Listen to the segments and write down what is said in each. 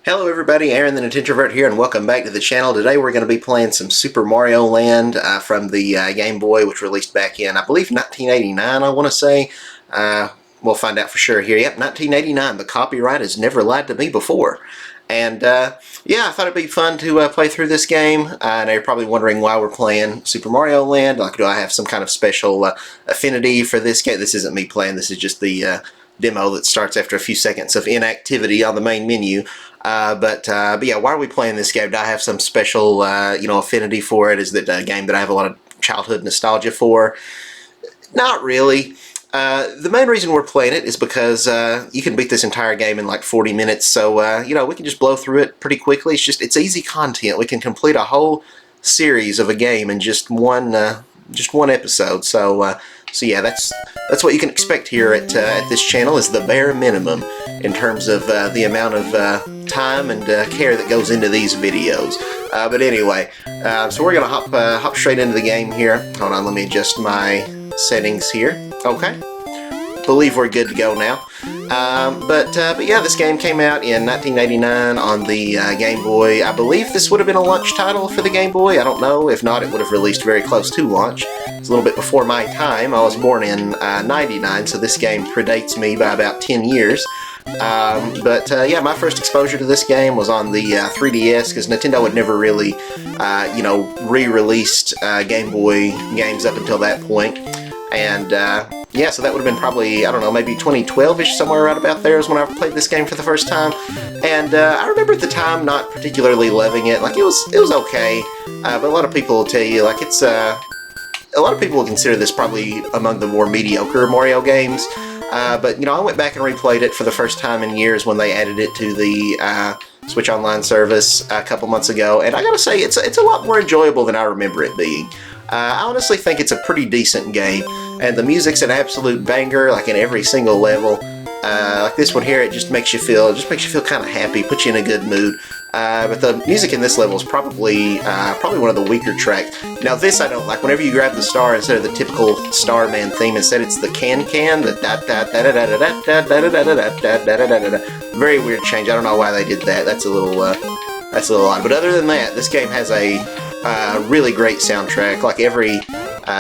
Hello everybody, Aaron the Nintintrovert here, and welcome back to the channel. Today we're going to be playing some Super Mario Land from the Game Boy, which released back in, I believe, 1989, I want to say. We'll find out for sure here. Yep, 1989. The copyright has never lied to me before. And yeah, I thought it'd be fun to play through this game. And you're probably wondering why we're playing Super Mario Land. Like, do I have some kind of special affinity for this game? This isn't me playing. This is just the demo that starts after a few seconds of inactivity on the main menu. But yeah, why are we playing this game? Do I have some special affinity for it? Is it a game that I have a lot of childhood nostalgia for? Not really. The main reason we're playing it is because you can beat this entire game in like 40 minutes, so we can just blow through it pretty quickly. It's easy content. We can complete a whole series of a game in just one episode. So yeah, that's what you can expect here at this channel, is the bare minimum in terms of the amount of time and care that goes into these videos. But anyway, so we're gonna hop straight into the game here. Hold on, let me adjust my settings here. Okay, believe we're good to go now. But yeah, this game came out in 1989 on the Game Boy. I believe this would have been a launch title for the Game Boy. I don't know. If not, it would have released very close to launch. It's a little bit before my time. I was born in 99, so this game predates me by about 10 years. But yeah, my first exposure to this game was on the 3DS, because Nintendo had never really, re-released Game Boy games up until that point. And yeah, so that would have been probably, I don't know, maybe 2012-ish, somewhere right about there is when I played this game for the first time. And I remember at the time not particularly loving it. Like, it was okay, but a lot of people will tell you, like, it's a lot of people will consider this probably among the more mediocre Mario games. But I went back and replayed it for the first time in years when they added it to the Switch Online service a couple months ago, and I gotta say, it's a lot more enjoyable than I remember it being. I honestly think it's a pretty decent game, and the music's an absolute banger, like in every single level. Like this one here, it just makes you feel kind of happy, puts you in a good mood. But the music in this level is probably one of the weaker tracks. Now this I don't like. Whenever you grab the star, instead of the typical Starman theme, instead it's the can-can, the very weird change. I don't know why they did that. That's a little odd. But other than that, this game has a really great soundtrack. Like every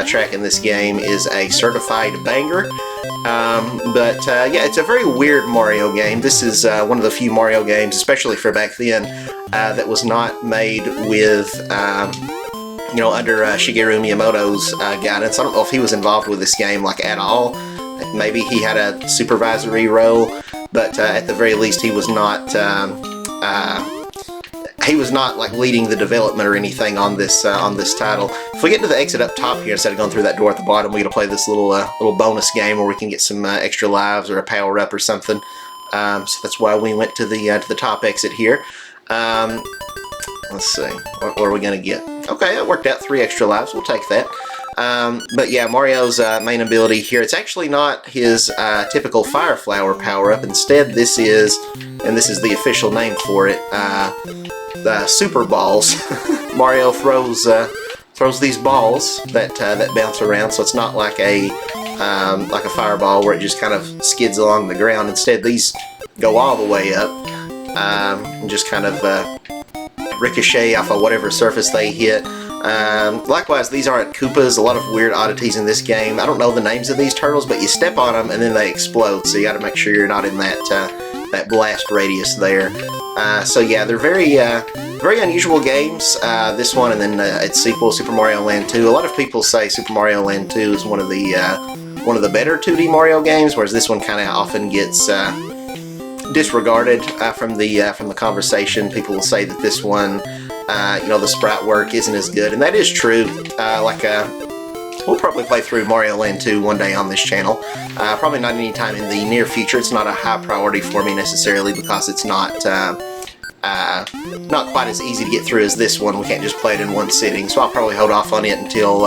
track in this game is a certified banger. Yeah, it's a very weird Mario game. This is one of the few Mario games, especially for back then, that was not made with, under Shigeru Miyamoto's guidance. I don't know if he was involved with this game, like, at all. Maybe he had a supervisory role, but at the very least, he was not like leading the development or anything on this title. If we get to the exit up top here, instead of going through that door at the bottom, we're gonna play this little bonus game where we can get some extra lives or a power up or something. So that's why we went to the top exit here. Let's see, what are we gonna get? Okay, it worked out, 3 extra lives. We'll take that. But yeah, Mario's main ability here, it's actually not his typical Fire Flower power-up. Instead, this is, and this is the official name for it, the Super Balls. Mario throws these balls that bounce around, so it's not like a fireball where it just kind of skids along the ground. Instead, these go all the way up and just kind of ricochet off of whatever surface they hit. Likewise, these aren't Koopas. A lot of weird oddities in this game. I don't know the names of these turtles, but you step on them and then they explode, so you gotta make sure you're not in that blast radius there. So yeah, they're very unusual games, this one and then its sequel, Super Mario Land 2. A lot of people say Super Mario Land 2 is one of the better 2D Mario games, whereas this one kind of often gets disregarded from the conversation. People will say that this one, the sprite work isn't as good, and that is true. We'll probably play through Mario Land 2 one day on this channel. Probably not anytime in the near future. It's not a high priority for me necessarily, because it's not quite as easy to get through as this one. We can't just play it in one sitting, so I'll probably hold off on it until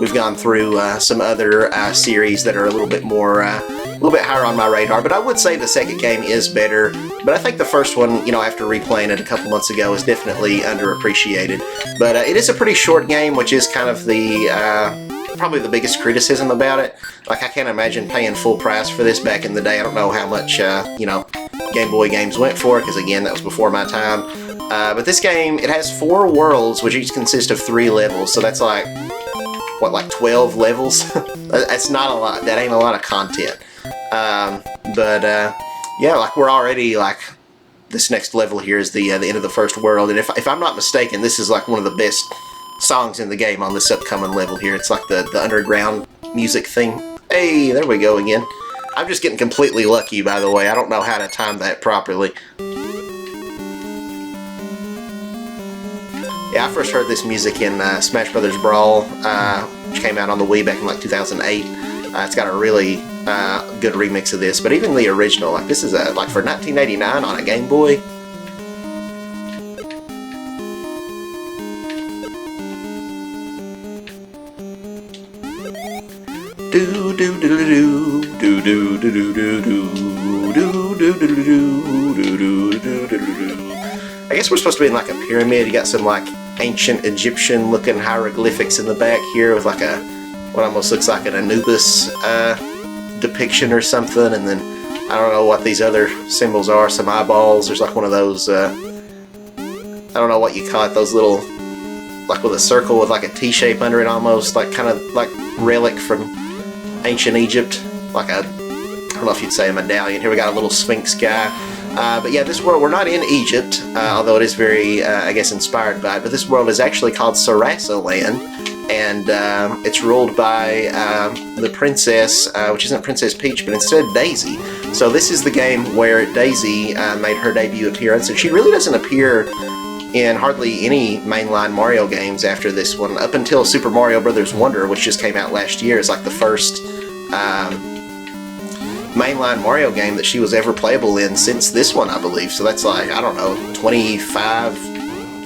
we've gone through some other series that are a little bit higher on my radar. But I would say the second game is better. But I think the first one, after replaying it a couple months ago, is definitely underappreciated. But it is a pretty short game, which is kind of the probably the biggest criticism about it. Like, I can't imagine paying full price for this back in the day. I don't know how much, Game Boy games went for, because again, that was before my time. But this game, it has 4 worlds, which each consist of 3 levels, so that's like, what, like 12 levels? That's not a lot. That ain't a lot of content. Yeah, like we're already like, this next level here is the end of the first world, and if I'm not mistaken, this is like one of the best songs in the game on this upcoming level here. It's like the underground music thing. Hey, there we go again. I'm just getting completely lucky, by the way. I don't know how to time that properly. Yeah, I first heard this music in Smash Brothers Brawl, which came out on the Wii back in like 2008. It's got a really good remix of this, but even the original, like this is like for 1989 on a Game Boy. I guess we're supposed to be in like a pyramid. You got some like ancient Egyptian looking hieroglyphics in the back here with like a, what almost looks like an Anubis depiction or something, and then I don't know what these other symbols are, some eyeballs. There's like one of those, I don't know what you call it, those little, like with a circle with like a T shape under it almost, like kind of like relic from ancient Egypt, like a, I don't know if you'd say a medallion. Here we got a little Sphinx guy. But yeah, this world, we're not in Egypt, although it is very, I guess, inspired by it, but this world is actually called Sarasa Land, and it's ruled by the princess, which isn't Princess Peach, but instead Daisy. So this is the game where Daisy made her debut appearance, and she really doesn't appear in hardly any mainline Mario games after this one, up until Super Mario Bros. Wonder, which just came out last year. It's like the first mainline Mario game that she was ever playable in since this one, I believe. So that's like, I don't know, 25,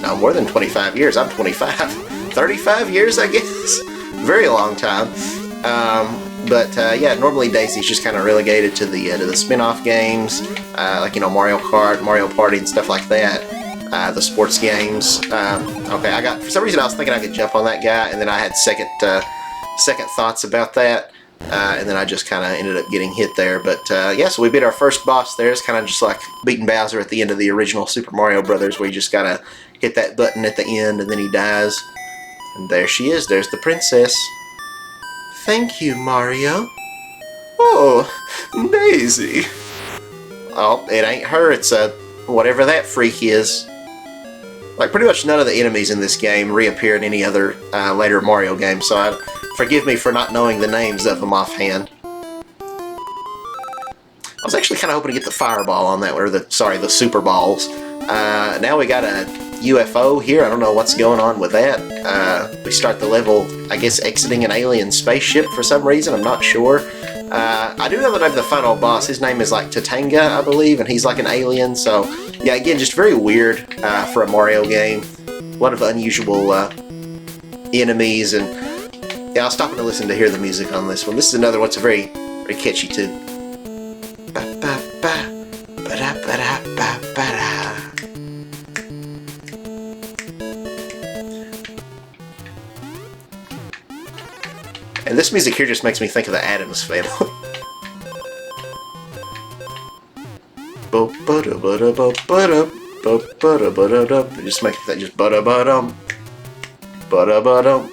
no, more than 25 years. I'm 25. 35 years, I guess. Very long time. Yeah, normally Daisy's just kind of relegated to the spin-off games, like, you know, Mario Kart, Mario Party, and stuff like that. The sports games. Okay, for some reason I was thinking I could jump on that guy, and then I had second thoughts about that. And then I just kind of ended up getting hit there. But yeah, so we beat our first boss there. It's kind of just like beating Bowser at the end of the original Super Mario Brothers, where you just gotta hit that button at the end and then he dies. And there she is. There's the princess. Thank you, Mario. Oh, Daisy. Oh, it ain't her. It's whatever that freak is. Like, pretty much none of the enemies in this game reappear in any other later Mario game, so forgive me for not knowing the names of them offhand. I was actually kind of hoping to get the fireball on that, or the super balls. Now we got a UFO here. I don't know what's going on with that. We start the level, I guess, exiting an alien spaceship for some reason. I'm not sure. I do know that I have the final boss. His name is like Tatanga, I believe, and he's like an alien. So, yeah, again, just very weird for a Mario game. A lot of unusual enemies, and yeah, I'll stop and listen to hear the music on this one. This is another one. It's a very, very catchy tune. And this music here just makes me think of the Addams Family. It just makes that just ba-da-ba-dum. Ba-da-ba-dum.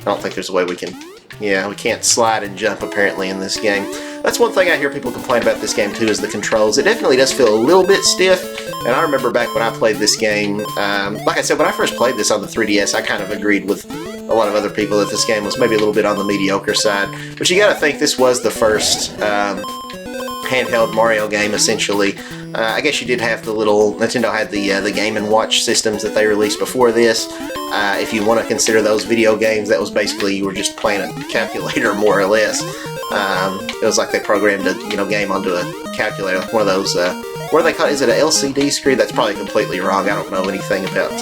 I don't think there's a way we can... Yeah, we can't slide and jump apparently in this game. That's one thing I hear people complain about this game too, is the controls. It definitely does feel a little bit stiff, and I remember back when I played this game, like I said, when I first played this on the 3DS, I kind of agreed with a lot of other people that this game was maybe a little bit on the mediocre side. But you gotta think this was the first handheld Mario game, essentially. I guess you did have the little... Nintendo had the Game & Watch systems that they released before this. If you want to consider those video games, that was basically, you were just playing a calculator, more or less. It was like they programmed a game onto a calculator, like one of those... what do they call it? Is it an LCD screen? That's probably completely wrong. I don't know anything about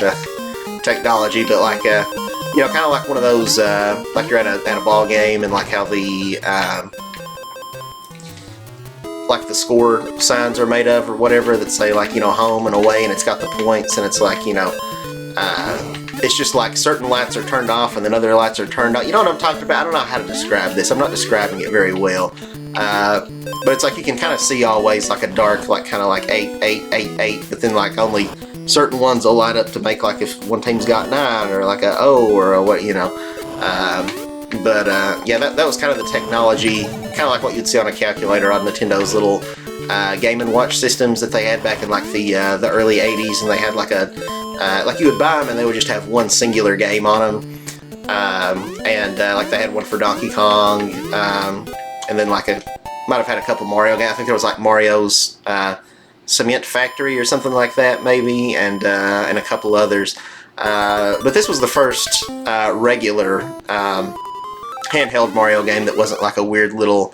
technology, but like... kind of like one of those, like you're at a ball game, and like how the, like the score signs are made of, or whatever, that say like, home and away, and it's got the points, and it's like, it's just like certain lights are turned off, and then other lights are turned on. You know what I'm talking about? I don't know how to describe this. I'm not describing it very well. But it's like you can kind of see always like a dark, like kind of like 8, 8, 8, 8, but then like only certain ones will light up to make like if one team's got 9 or like a O or a what, you know. Yeah, that was kind of the technology, kind of like what you'd see on a calculator on Nintendo's little Game & Watch systems that they had back in like the early 80s, and they had like a like you would buy them and they would just have one singular game on them, like they had one for Donkey Kong, and then like might have had a couple Mario games. I think there was like Mario's Cement Factory or something like that maybe, and a couple others. But this was the first regular handheld Mario game that wasn't like a weird little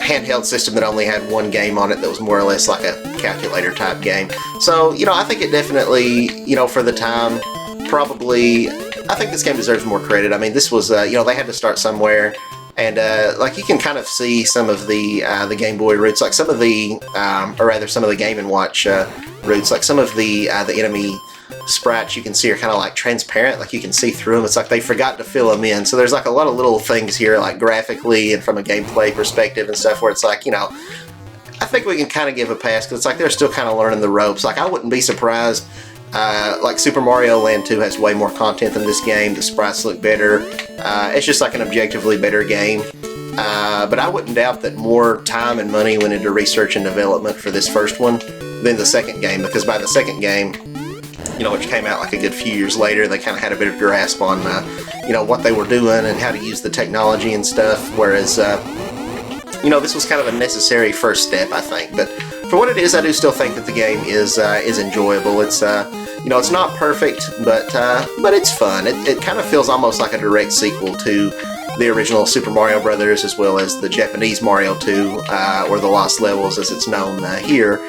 handheld system that only had one game on it that was more or less like a calculator type game. So, you know, I think it definitely, you know, for the time, probably, I think this game deserves more credit. I mean, this was, you know, they had to start somewhere, and like you can kind of see some of the Game Boy roots, like some of the, or rather some of the Game & Watch roots, like some of the enemy sprites you can see are kind of like transparent, like you can see through them. It's like they forgot to fill them in. So there's like a lot of little things here, like graphically and from a gameplay perspective and stuff, where it's like, you know, I think we can kind of give a pass because it's like they're still kind of learning the ropes. Like I wouldn't be surprised. Like Super Mario Land 2 has way more content than this game. The sprites look better. It's just like an objectively better game. But I wouldn't doubt that more time and money went into research and development for this first one than the second game, because by the second game, you know, which came out like a good few years later, they kind of had a better grasp on, you know, what they were doing and how to use the technology and stuff, whereas, you know, this was kind of a necessary first step, I think. But for what it is, I do still think that the game is enjoyable. It's, you know, it's not perfect, but it's fun. It kind of feels almost like a direct sequel to the original Super Mario Brothers, as well as the Japanese Mario 2, or the Lost Levels as it's known here,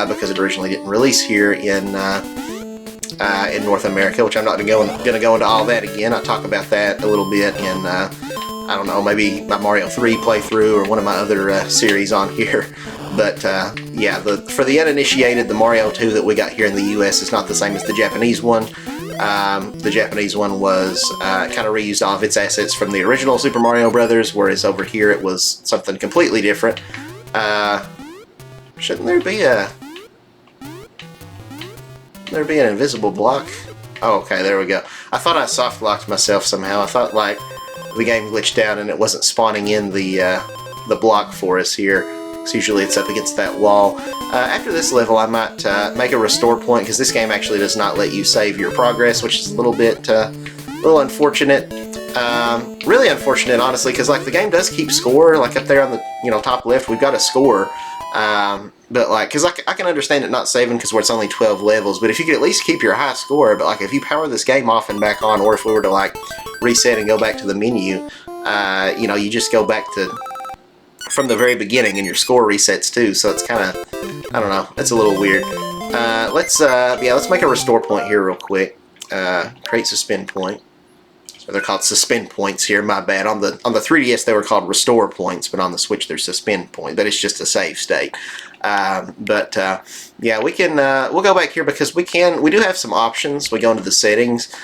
because it originally didn't release here in North America, which I'm not going to go into all that again. I'll talk about that a little bit in, I don't know, maybe my Mario 3 playthrough or one of my other series on here. But yeah, for the uninitiated, the Mario 2 that we got here in the US is not the same as the Japanese one. The Japanese one was kind of reused all of its assets from the original Super Mario Brothers, whereas over here it was something completely different. Shouldn't there be an invisible block? Oh, okay, there we go. I thought I soft locked myself somehow. I thought like the game glitched out and it wasn't spawning in the block for us here. So usually it's up against that wall. After this level, I might make a restore point, because this game actually does not let you save your progress, which is a little bit, little unfortunate. Really unfortunate, honestly, because like the game does keep score. Like up there on the, you know, top left, we've got a score. But like, because I can understand it not saving because it's only 12 levels, but if you could at least keep your high score, but like if you power this game off and back on, or if we were to like reset and go back to the menu, you know, you just go back to from the very beginning and your score resets too, so it's kind of, I don't know, it's a little weird. Let's make a restore point here real quick. Create suspend point. So they're called suspend points here, my bad. On the 3DS they were called restore points, but on the Switch they're suspend point, but it's just a save state. Yeah, we can, we'll go back here because we do have some options. We go into the settings,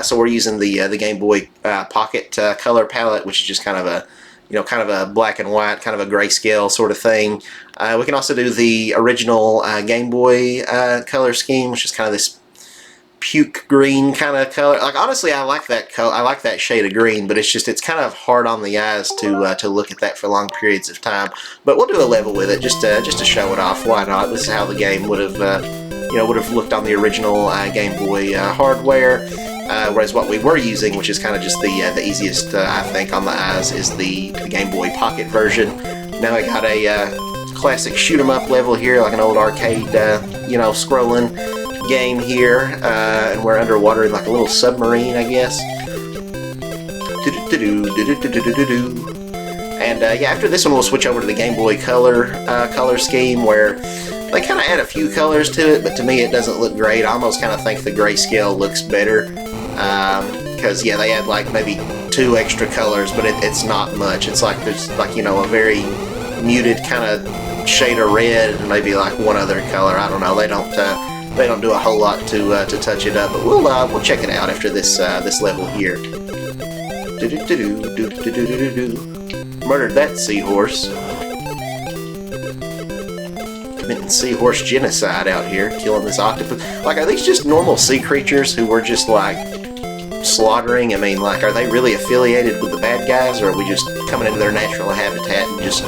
so we're using the Game Boy Pocket color palette, which is just kind of a, you know, kind of a black and white, kind of a grayscale sort of thing. We can also do the original Game Boy color scheme, which is kind of this puke green kind of color. Like honestly, I like that color. I like that shade of green, but it's kind of hard on the eyes to look at that for long periods of time. But we'll do a level with it just to show it off. Why not? This is how the game would have looked on the original Game Boy hardware. Whereas what we were using, which is kind of just the easiest, I think, on the eyes, is the Game Boy Pocket version. Now I got a classic shoot 'em up level here, like an old arcade, you know, scrolling game here, and we're underwater in like a little submarine, I guess. And yeah, after this one, we'll switch over to the Game Boy color scheme, where they kind of add a few colors to it, but to me it doesn't look great. I almost kind of think the grayscale looks better. Because yeah, they add like maybe 2 extra colors, but it's not much. It's like there's like, you know, a very muted kind of shade of red and maybe like one other color. I don't know. They don't do a whole lot to touch it up, but we'll check it out after this level here. Murdered that seahorse. Committing seahorse genocide out here, killing this octopus. Like, are these just normal sea creatures who we're just, like, slaughtering? I mean, like, are they really affiliated with the bad guys, or are we just coming into their natural habitat and just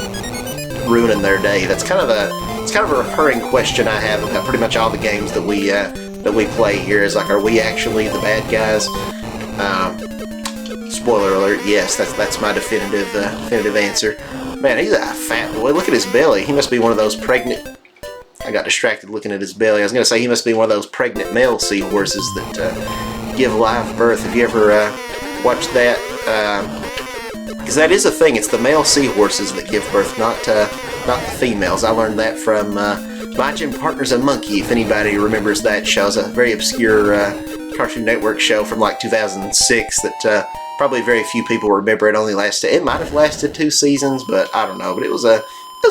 ruining their day? It's kind of a recurring question I have about pretty much all the games that we play here. Is like, are we actually the bad guys? Spoiler alert, yes, that's my definitive answer. Man, he's a fat boy. Look at his belly. He must be one of those pregnant... I got distracted looking at his belly. I was going to say he must be one of those pregnant male seahorses that give live birth. Have you ever watched that? Because that is a thing. It's the male seahorses that give birth, not the females. I learned that from My Gym Partner's a Monkey, if anybody remembers that show. It's a very obscure Cartoon Network show from like 2006 that probably very few people remember. It might have lasted 2 seasons, but I don't know. But it was a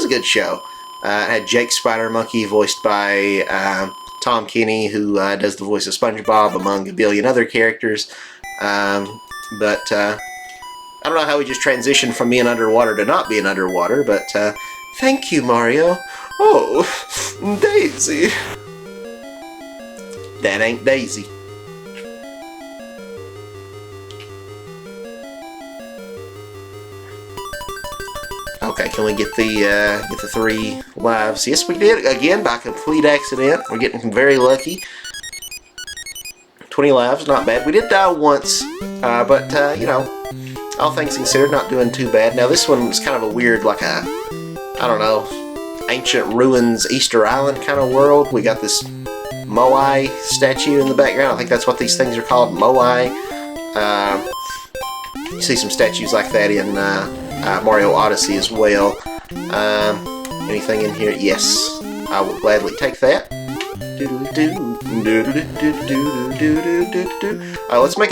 good show. It had Jake Spider Monkey, voiced by Tom Kenny, who does the voice of SpongeBob, among a billion other characters. But I don't know how we just transitioned from being underwater to not being underwater, but thank you, Mario. Oh, Daisy. That ain't Daisy. Okay, can we get the 3 lives? Yes, we did. Again, by complete accident. We're getting very lucky. 20 lives, not bad. We did die once, but, you know, all things considered, not doing too bad. Now, this one was kind of a weird, like a, I don't know, ancient ruins Easter Island kind of world. We got this Moai statue in the background. I think that's what these things are called, Moai. You see some statues like that in Mario Odyssey as well. Anything in here? Yes, I will gladly take that. Let's make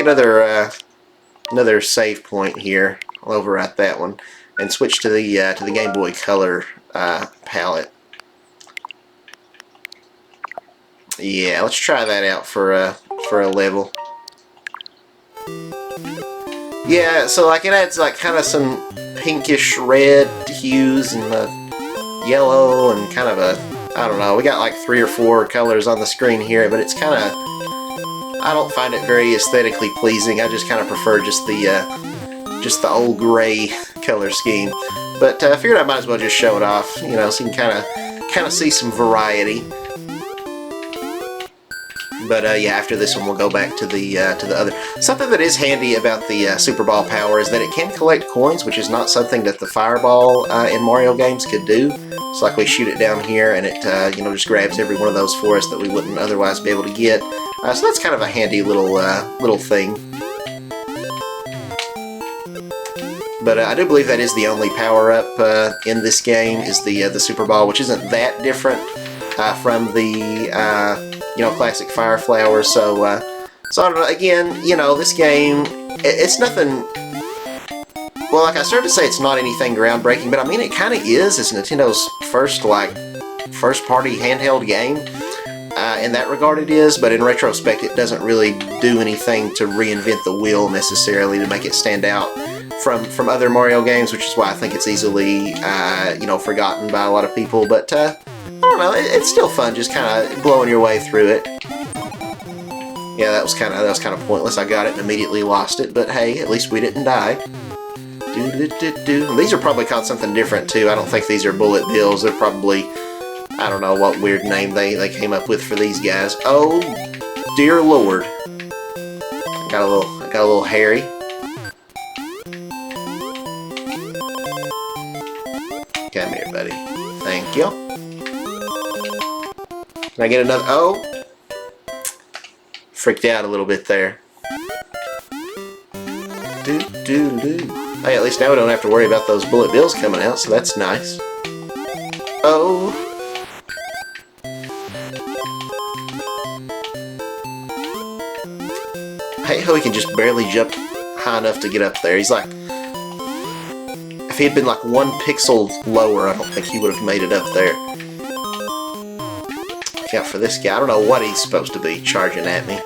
another save point here. I'll overwrite that one and switch to the Game Boy Color palette. Yeah, let's try that out for a level. Yeah, so like it adds like kind of some pinkish red hues and the yellow and kind of a, I don't know, we got like 3 or 4 colors on the screen here, but it's kind of, I don't find it very aesthetically pleasing. I just kind of prefer just the old gray color scheme. But I figured I might as well just show it off, you know, so you can kind of see some variety. But yeah, after this one we'll go back to the other. Something that is handy about the Super Ball power is that it can collect coins, which is not something that the Fireball in Mario games could do. It's like we shoot it down here and it you know, just grabs every one of those for us that we wouldn't otherwise be able to get. So that's kind of a handy little thing. But I do believe that is the only power-up in this game, is the Super Ball, which isn't that different from the you know, classic Fire Flower. So I don't know. Again, you know, this game, it's nothing. Well, like I started to say, it's not anything groundbreaking, but I mean, it kind of is. It's Nintendo's first-party handheld game. In that regard, it is. But in retrospect, it doesn't really do anything to reinvent the wheel necessarily to make it stand out from other Mario games, which is why I think it's easily you know, forgotten by a lot of people. But I don't know, it's still fun, just kind of blowing your way through it. Yeah, that was kind of pointless. I got it and immediately lost it, but hey, at least we didn't die. These are probably called something different too. I don't think these are bullet bills. They're probably, I don't know what weird name they came up with for these guys. Oh dear Lord! I got a little hairy. Come here, buddy. Thank you. Can I get another? Oh! Freaked out a little bit there. Hey, at least now we don't have to worry about those bullet bills coming out, so that's nice. Oh! I hate how he can just barely jump high enough to get up there. He's like, if he had been like 1 pixel lower, I don't think he would have made it up there. Look out for this guy. I don't know what he's supposed to be charging at me.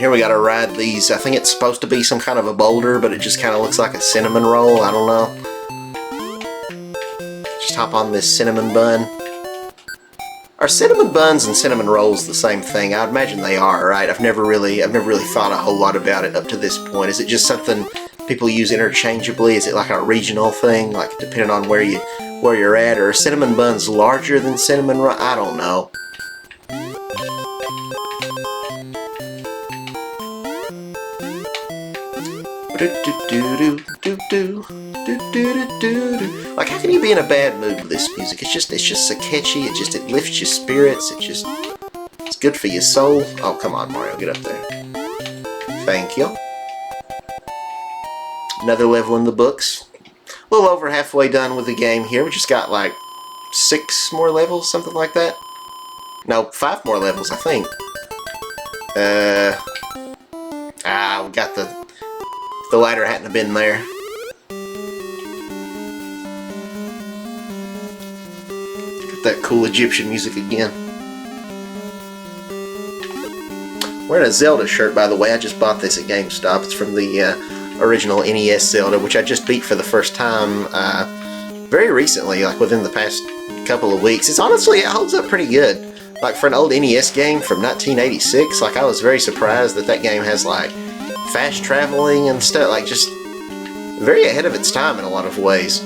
here we gotta ride these. I think it's supposed to be some kind of a boulder, but it just kind of looks like a cinnamon roll. I don't know. Just hop on this cinnamon bun. Are cinnamon buns and cinnamon rolls the same thing? I'd imagine they are, right? I've never really thought a whole lot about it up to this point. Is it just something people use interchangeably? Is it like a regional thing, like depending on where you're at? Or are cinnamon buns larger than cinnamon rolls? I don't know. Like, how can you be in a bad mood with this music? It's just so catchy. It lifts your spirits. It's good for your soul. Oh, come on, Mario, get up there. Thank you. Another level in the books. A little over halfway done with the game here. We just got like 6 more levels, something like that. No, 5 more levels, I think. We got the ladder hadn't have been there. Get that cool Egyptian music again. Wearing a Zelda shirt, by the way. I just bought this at GameStop. It's from the original NES Zelda, which I just beat for the first time very recently, like within the past couple of weeks. It holds up pretty good. Like for an old NES game from 1986, like I was very surprised that game has like fast traveling and stuff, like just very ahead of its time in a lot of ways.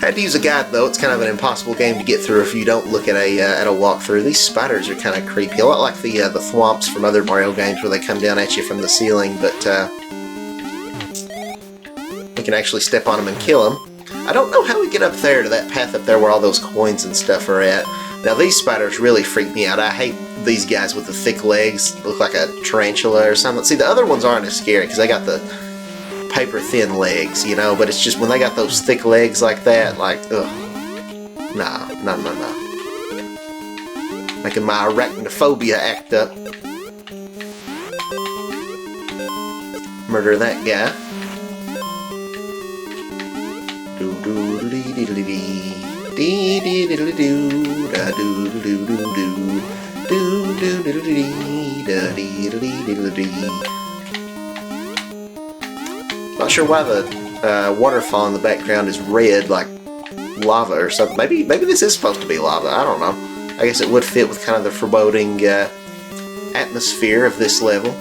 Had to use a guide though. It's kind of an impossible game to get through if you don't look at a walkthrough. These spiders are kind of creepy, a lot like the thwomps from other Mario games where they come down at you from the ceiling, but we can actually step on them and kill them. I don't know how we get up there to that path up there where all those coins and stuff are at. Now these spiders really freak me out. I hate these guys with the thick legs. Look like a tarantula or something. See, the other ones aren't as scary because they got the paper thin legs, you know, but it's just when they got those thick legs like that, like, ugh. No. Making my arachnophobia act up. Murder that guy. Not sure why the waterfall in the background is red, like lava or something. Maybe this is supposed to be lava. I don't know. I guess it would fit with kind of the foreboding atmosphere of this level.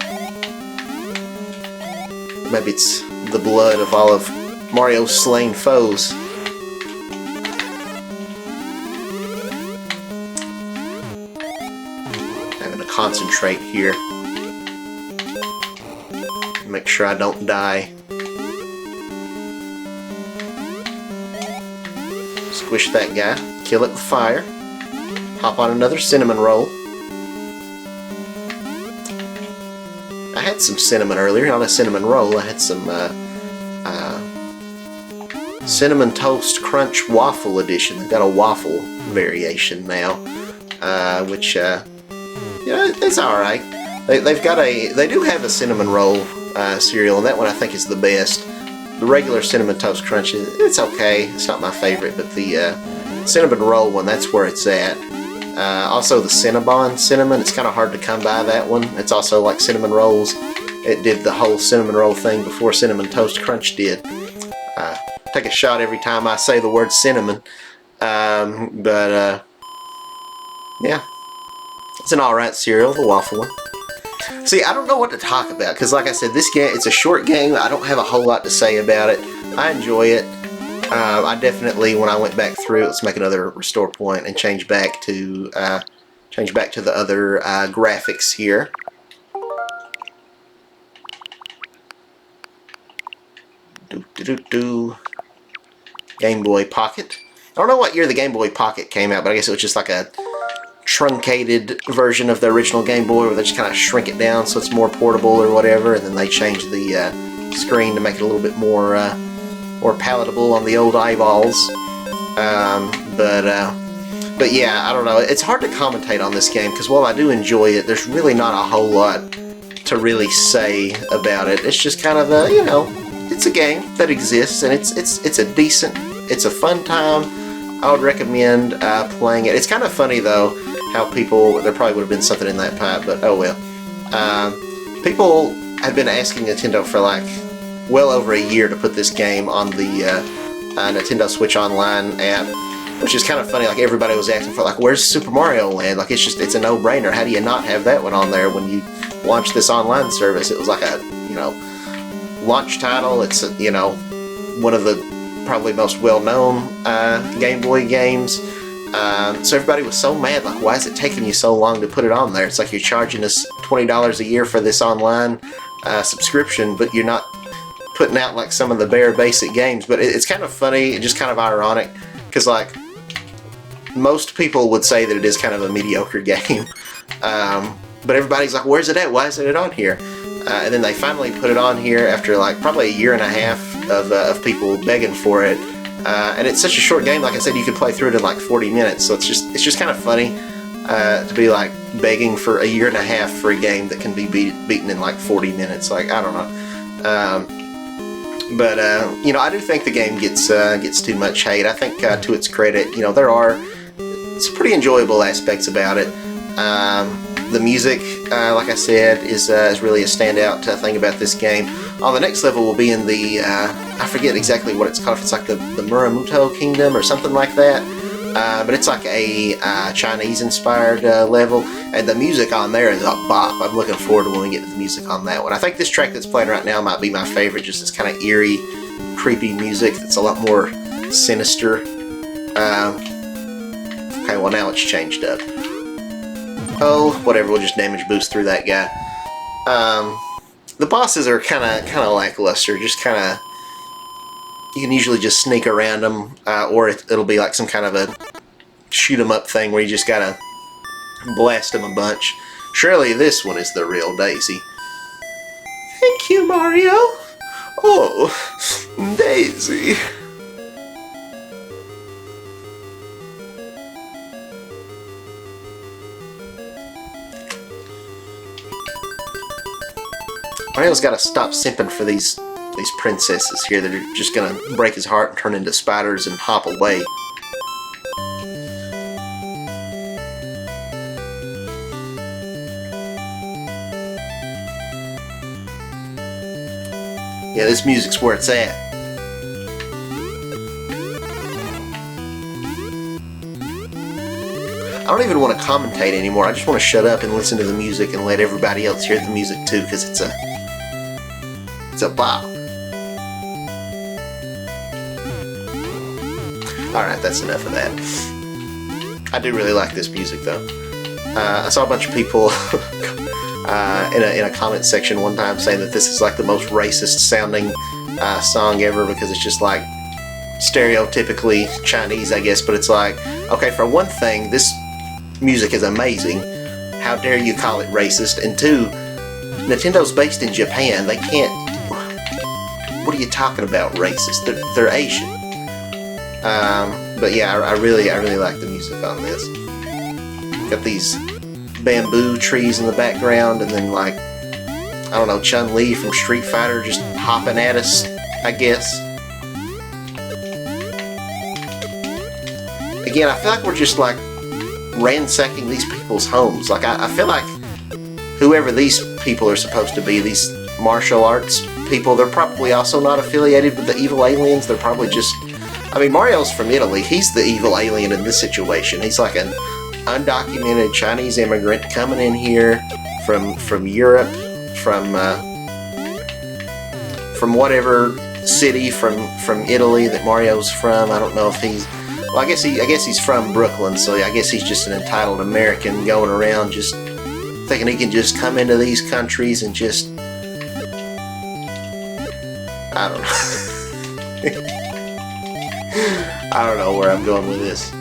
Maybe it's the blood of all of Mario's slain foes. Having to concentrate here. Make sure I don't die. Squish that guy. Kill it with fire. Hop on another cinnamon roll. I had some cinnamon earlier, not a cinnamon roll. I had some Cinnamon Toast Crunch Waffle Edition. They've got a waffle variation now, which, it's alright. They do have a cinnamon roll cereal, and that one I think is the best. The regular Cinnamon Toast Crunch, it's okay. It's not my favorite, but the cinnamon roll one, that's where it's at. Also the Cinnabon cinnamon, it's kind of hard to come by that one. It's also like cinnamon rolls. It did the whole cinnamon roll thing before Cinnamon Toast Crunch did. Take a shot every time I say the word cinnamon. Yeah. It's an alright cereal, the waffle one. See, I don't know what to talk about, because like I said, this game, it's a short game. I don't have a whole lot to say about it. I enjoy it. I definitely, when I went back through, let's make another restore point and change back to the other graphics here. Game Boy Pocket. I don't know what year the Game Boy Pocket came out, but I guess it was just like a truncated version of the original Game Boy where they just kind of shrink it down so it's more portable or whatever, and then they change the screen to make it a little bit more palatable on the old eyeballs. But yeah, I don't know. It's hard to commentate on this game because while I do enjoy it, there's really not a whole lot to really say about it. It's just kind of a, it's a game that exists, and it's a decent, it's a fun time. I would recommend playing it. It's kind of funny though how people, there probably would have been something in that pipe, but oh well. People have been asking Nintendo for like well over a year to put this game on the Nintendo Switch Online app, which is kind of funny. Like everybody was asking for like, where's Super Mario Land? Like it's a no-brainer. How do you not have that one on there when you launch this online service? It was like a, you know, launch title. It's, you know, one of the probably most well-known Game Boy games. So everybody was so mad, like, why is it taking you so long to put it on there? It's like you're charging us $20 a year for this online subscription, but you're not putting out like some of the bare basic games. But it's kind of funny and just kind of ironic, because like most people would say that it is kind of a mediocre game, but everybody's like, where's it at? Why isn't it on here? And then they finally put it on here after like probably a year and a half of people begging for it. And it's such a short game. Like I said, you could play through it in like 40 minutes. So it's just kind of funny to be like begging for a year and a half for a game that can be beaten in like 40 minutes. Like, I don't know. But you know, I do think the game gets too much hate. I think to its credit, you know, there are some pretty enjoyable aspects about it. The music, like I said, is really a standout thing about this game. On the next level will be in the, I forget exactly what it's called, if it's like the Muramuto Kingdom or something like that. But it's like a Chinese-inspired level, and the music on there is a bop. I'm looking forward to when we get to the music on that one. I think this track that's playing right now might be my favorite, just this kind of eerie, creepy music that's a lot more sinister. Okay, well now it's changed up. Oh, whatever, we'll just damage boost through that guy. The bosses are kind of lackluster, just kind of, you can usually just sneak around them, or it'll be like some kind of a shoot 'em up thing where you just gotta blast them a bunch. Surely this one is the real Daisy. Thank you, Mario. Oh, Daisy. Mario's got to stop simping for these princesses here that are just gonna break his heart and turn into spiders and hop away. Yeah, this music's where it's at. I don't even want to commentate anymore. I just want to shut up and listen to the music and let everybody else hear the music too, because it's a bop. Alright, that's enough of that. I do really like this music though. I saw a bunch of people in a comment section one time saying that this is like the most racist sounding song ever, because it's just like stereotypically Chinese, I guess. But it's like, okay, for one thing, this music is amazing. How dare you call it racist? And two, Nintendo's based in Japan. They can't. What are you talking about, racist? They're Asian. But yeah, I really like the music on this. Got these bamboo trees in the background, and then like, I don't know, Chun-Li from Street Fighter just hopping at us, I guess. Again, I feel like we're just like ransacking these people's homes. Like I feel like whoever these people are supposed to be, these martial arts people, they're probably also not affiliated with the evil aliens. They're probably just, I mean, Mario's from Italy. He's the evil alien in this situation. He's like an undocumented Chinese immigrant coming in here from Europe, from whatever city from Italy that Mario's from. I don't know if he's, well, I guess he's from Brooklyn, so I guess he's just an entitled American going around just thinking he can just come into these countries and just, I don't know. I don't know where I'm going with this.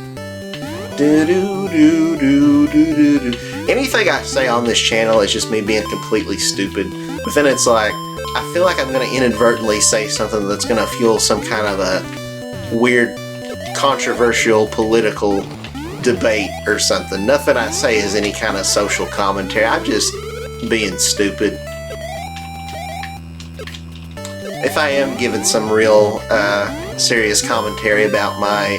Anything I say on this channel is just me being completely stupid. But then it's like, I feel like I'm going to inadvertently say something that's going to fuel some kind of a weird, controversial, political debate or something. Nothing I say is any kind of social commentary. I'm just being stupid. If I am giving some real serious commentary about my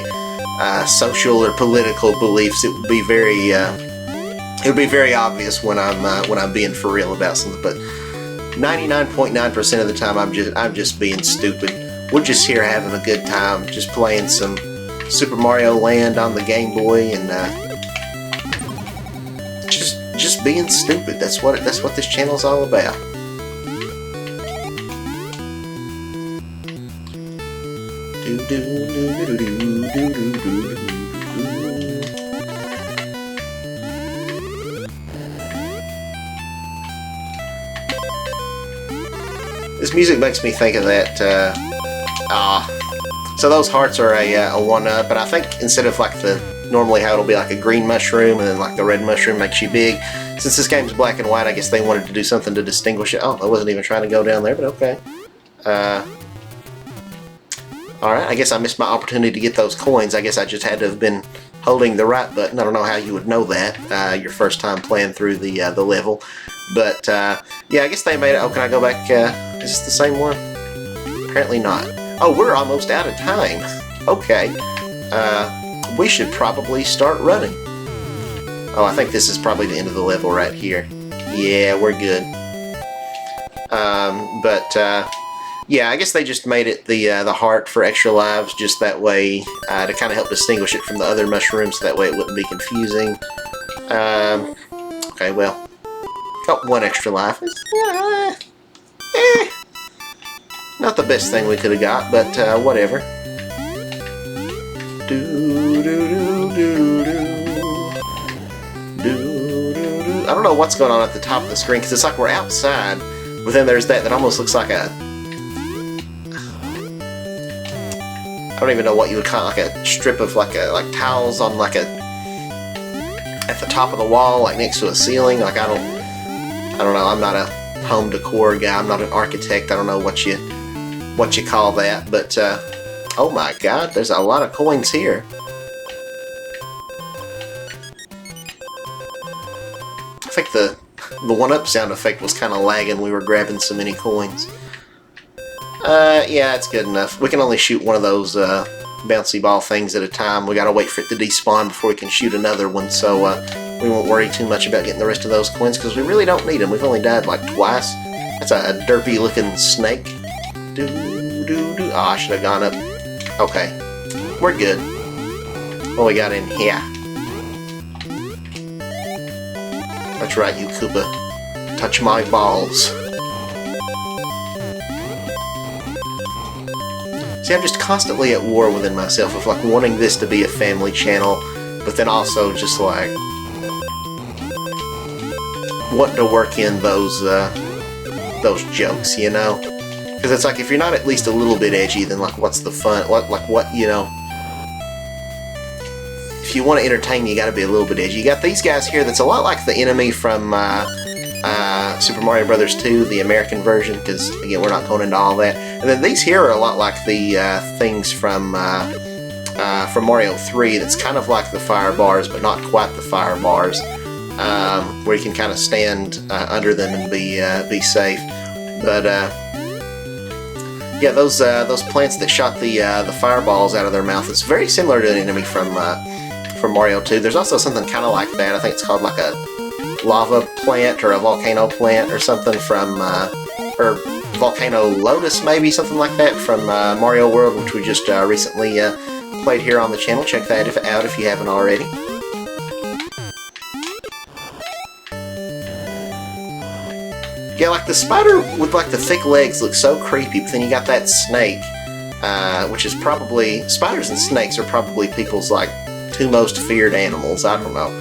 social or political beliefs, it would be very it would be very obvious when I'm being for real about something. But 99.9% of the time, I'm just being stupid. We're just here having a good time, just playing some Super Mario Land on the Game Boy, and just being stupid. That's what this channel's all about. This music makes me think of that. So those hearts are a 1-up, and I think instead of like normally how it'll be like a green mushroom and then like the red mushroom makes you big. Since this game's black and white, I guess they wanted to do something to distinguish it. Oh, I wasn't even trying to go down there, but okay. Alright, I guess I missed my opportunity to get those coins. I guess I just had to have been holding the right button. I don't know how you would know that your first time playing through the level. But, yeah, I guess they made it. Oh, can I go back? Is this the same one? Apparently not. Oh, we're almost out of time. Okay. We should probably start running. Oh, I think this is probably the end of the level right here. Yeah, we're good. Yeah, I guess they just made it the heart for extra lives, just that way to kind of help distinguish it from the other mushrooms, so that way it wouldn't be confusing. Okay, well, got 1 extra life. Not the best thing we could have got, but whatever. I don't know what's going on at the top of the screen, because it's like we're outside, but then there's that almost looks like a... I don't even know what you would call it, like a strip of like towels on like at the top of the wall, like next to a ceiling. Like I don't know. I'm not a home decor guy. I'm not an architect. I don't know what you call that. But oh my God, there's a lot of coins here. I think the 1-up sound effect was kind of lagging. We were grabbing so many coins. Yeah, it's good enough. We can only shoot one of those bouncy ball things at a time. We gotta wait for it to despawn before we can shoot another one, so we won't worry too much about getting the rest of those coins, because we really don't need them. We've only died like twice. That's a derpy looking snake. Oh, I should have gone up. Okay, we're good. What we got in here? That's right, you Koopa. Touch my balls. See, I'm just constantly at war within myself of like wanting this to be a family channel, but then also just like wanting to work in those jokes, you know? Because it's like if you're not at least a little bit edgy, then like what's the fun? What you know? If you want to entertain, you got to be a little bit edgy. You got these guys here that's a lot like the enemy from Super Mario Brothers 2, the American version, because again we're not going into all that. And then these here are a lot like the things from Mario 3. That's kind of like the fire bars, but not quite the fire bars, where you can kind of stand under them and be safe. But yeah, those plants that shot the fireballs out of their mouth, it's very similar to an enemy from Mario 2. There's also something kind of like that. I think it's called like a lava plant or a volcano plant or something from, or volcano lotus maybe, something like that from Mario World, which we just recently played here on the channel. Check that out if you haven't already. Yeah, like the spider with like the thick legs looks so creepy, but then you got that snake, which is probably, spiders and snakes are probably people's like 2 most feared animals. I don't know.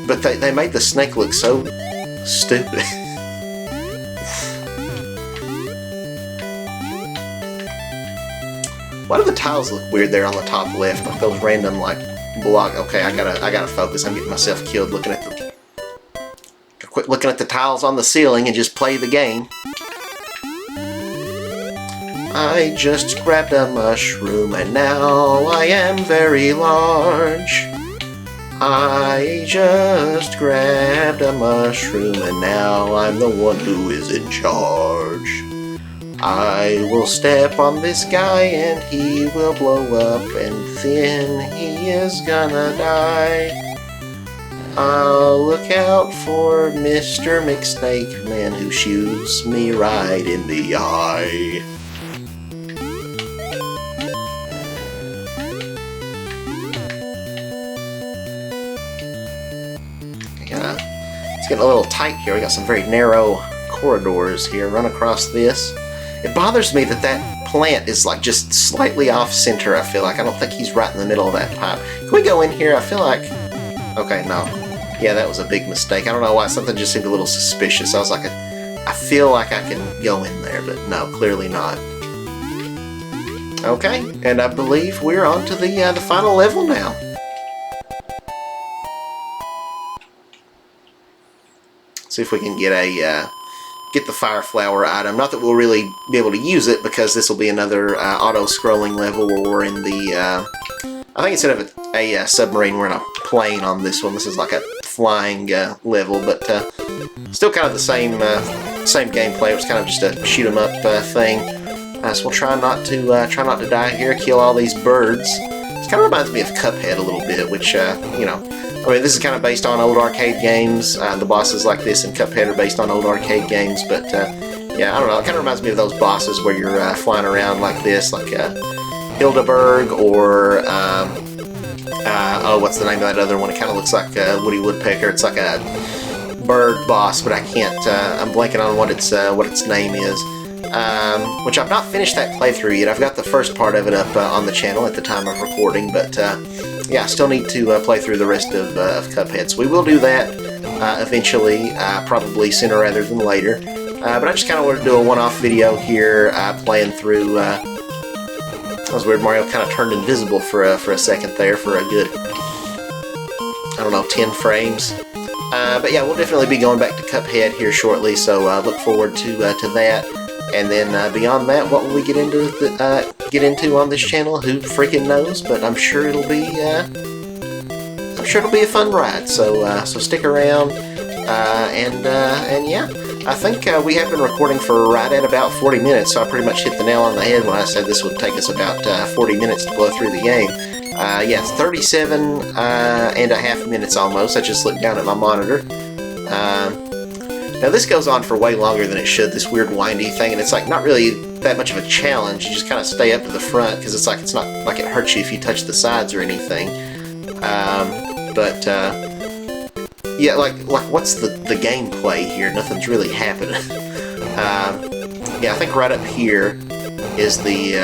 But they made the snake look so stupid. Why do the tiles look weird there on the top left? Like those random like block. Okay, I gotta focus. I'm getting myself killed looking at the. Quit looking at the tiles on the ceiling and just play the game. I just grabbed a mushroom and now I am very large. I just grabbed a mushroom and now I'm the one who is in charge. I will step on this guy and he will blow up and then he is gonna die. Look out for Mr. McSnake, man who shoots me right in the eye. It's getting a little tight here. We got some very narrow corridors here. Run across this. It bothers me that that plant is like just slightly off center, I feel like. I don't think he's right in the middle of that pipe. Can we go in here? I feel like... Okay, no. Yeah, that was a big mistake. I don't know why. Something just seemed a little suspicious. I was like, I feel like I can go in there, but no, clearly not. Okay, and I believe we're on to the final level now. See if we can get a get the fire flower item. Not that we'll really be able to use it because this will be another auto-scrolling level where we're in the. I think instead of a submarine, we're in a plane on this one. This is like a flying level, but still kind of the same gameplay. It's kind of just a shoot 'em up thing. So we'll try not to die here. Kill all these birds. This kind of reminds me of Cuphead a little bit, which you know. I mean, this is kind of based on old arcade games. The bosses like this in Cuphead are based on old arcade games, but yeah, I don't know. It kind of reminds me of those bosses where you're flying around like this, like Hildeberg or oh, what's the name of that other one? It kind of looks like Woody Woodpecker. It's like a bird boss, but I can't. I'm blanking on what its name is. Which I've not finished that playthrough yet. I've got the first part of it up on the channel at the time of recording, but yeah, I still need to play through the rest of Cuphead. So we will do that eventually, probably sooner rather than later. But I just kind of want to do a one-off video here, playing through. That was weird. Mario kind of turned invisible for a second there for a good, I don't know, 10 frames. But yeah, we'll definitely be going back to Cuphead here shortly. So look forward to that. And then beyond that, what will we get into on this channel? Who freaking knows? But I'm sure it'll be a fun ride. So stick around, and yeah, I think we have been recording for right at about 40 minutes. So I pretty much hit the nail on the head when I said this would take us about 40 minutes to blow through the game. Yeah, it's 37 and a half minutes almost. I just looked down at my monitor. Now this goes on for way longer than it should, this weird windy thing, and it's like not really that much of a challenge. You just kind of stay up to the front because it's not like it hurts you if you touch the sides or anything. But yeah, like what's the gameplay here? Nothing's really happening. Yeah, I think right up here is the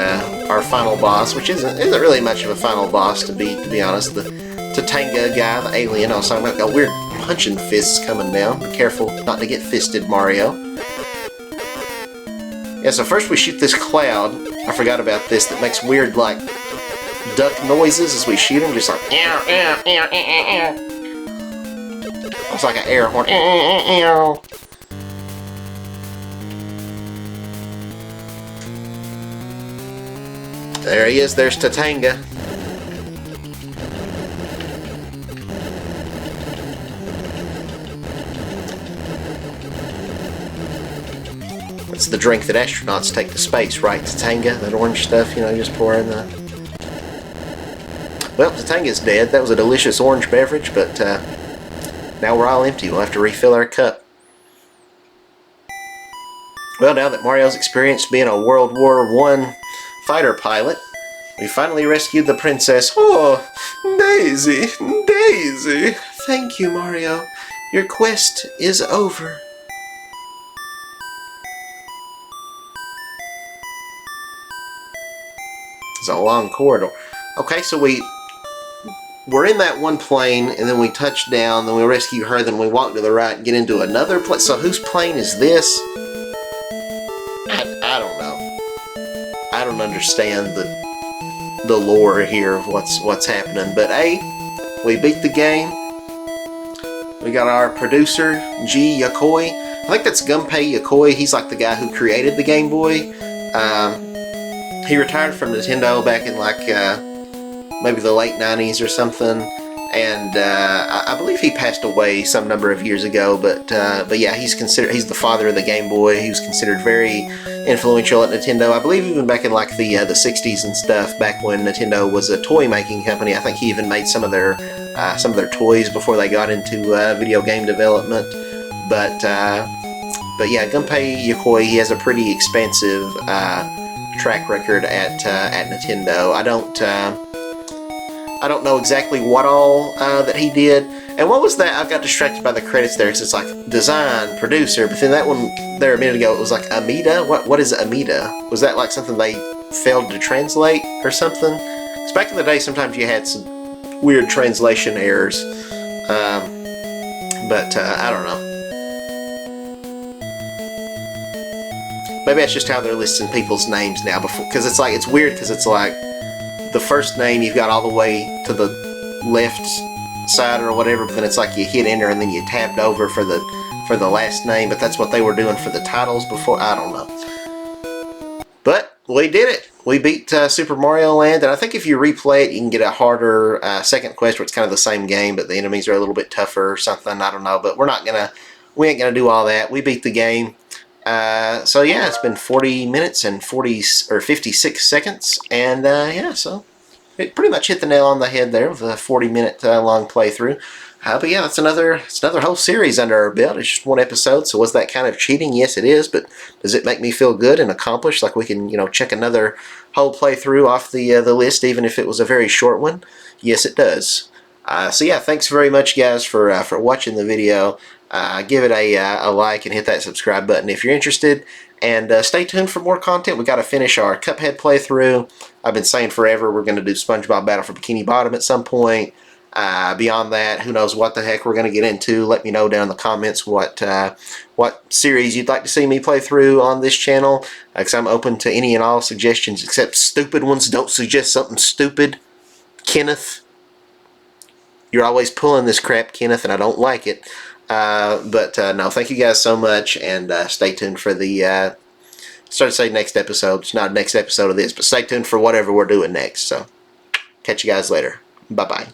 our final boss, which isn't really much of a final boss to be honest. The Tatanga guy, the alien, I was talking about, got weird punching fists coming down. Be careful not to get fisted, Mario. Yeah, so first we shoot this cloud. I forgot about this. That makes weird, like, duck noises as we shoot him. Just like, it's like an air horn. There he is. There's Tatanga. It's the drink that astronauts take to space, right? Tatanga, that orange stuff, you know, you just pour in the... Well, Tatanga's dead. That was a delicious orange beverage, but now we're all empty. We'll have to refill our cup. Well, now that Mario's experienced being a World War I fighter pilot, we finally rescued the princess. Oh, Daisy, Daisy. Thank you, Mario. Your quest is over. It's a long corridor. Okay, so we're in that one plane, and then we touch down, then we rescue her, then we walk to the right and get into another plane. So whose plane is this? I don't know. I don't understand the lore here of what's happening. But hey, we beat the game. We got our producer, G. Yokoi. I think that's Gunpei Yokoi. He's like the guy who created the Game Boy. He retired from Nintendo back in like maybe the late 90s or something, and I believe he passed away some number of years ago. But yeah, he's the father of the Game Boy. He was considered very influential at Nintendo. I believe even back in like the '60s and stuff, back when Nintendo was a toy making company. I think he even made some of their toys before they got into video game development. But yeah, Gunpei Yokoi, he has a pretty expansive track record at Nintendo. I don't know exactly what all that he did. And what was that? I got distracted by the credits there because it's like design, producer, but then that one there a minute ago, it was like Amida. What is Amida? Was that like something they failed to translate or something? Because back in the day, sometimes you had some weird translation errors. But I don't know. Maybe that's just how they're listing people's names now. Because it's weird because it's like the first name you've got all the way to the left side or whatever, but then it's like you hit enter and then you tabbed over for the last name. But that's what they were doing for the titles before. I don't know. But we did it. We beat Super Mario Land, and I think if you replay it, you can get a harder second quest where it's kind of the same game, but the enemies are a little bit tougher or something. I don't know, but we ain't gonna do all that. We beat the game. So yeah, it's been 40 minutes and 56 seconds, and yeah, so it pretty much hit the nail on the head there with a 40-minute long playthrough. But yeah, it's another whole series under our belt. It's just one episode, so was that kind of cheating? Yes, it is, but does it make me feel good and accomplished? Like we can, check another whole playthrough off the list, even if it was a very short one? Yes, it does. So yeah, thanks very much, guys, for watching the video. Give it a like and hit that subscribe button if you're interested. And stay tuned for more content. We got to finish our Cuphead playthrough. I've been saying forever we're going to do SpongeBob Battle for Bikini Bottom at some point. Beyond that, who knows what the heck we're going to get into. Let me know down in the comments what series you'd like to see me play through on this channel. Because I'm open to any and all suggestions except stupid ones. Don't suggest something stupid, Kenneth. You're always pulling this crap, Kenneth, and I don't like it. But no, thank you guys so much, and stay tuned for the started to say next episode. It's not next episode of this, but stay tuned for whatever we're doing next. So catch you guys later. Bye bye.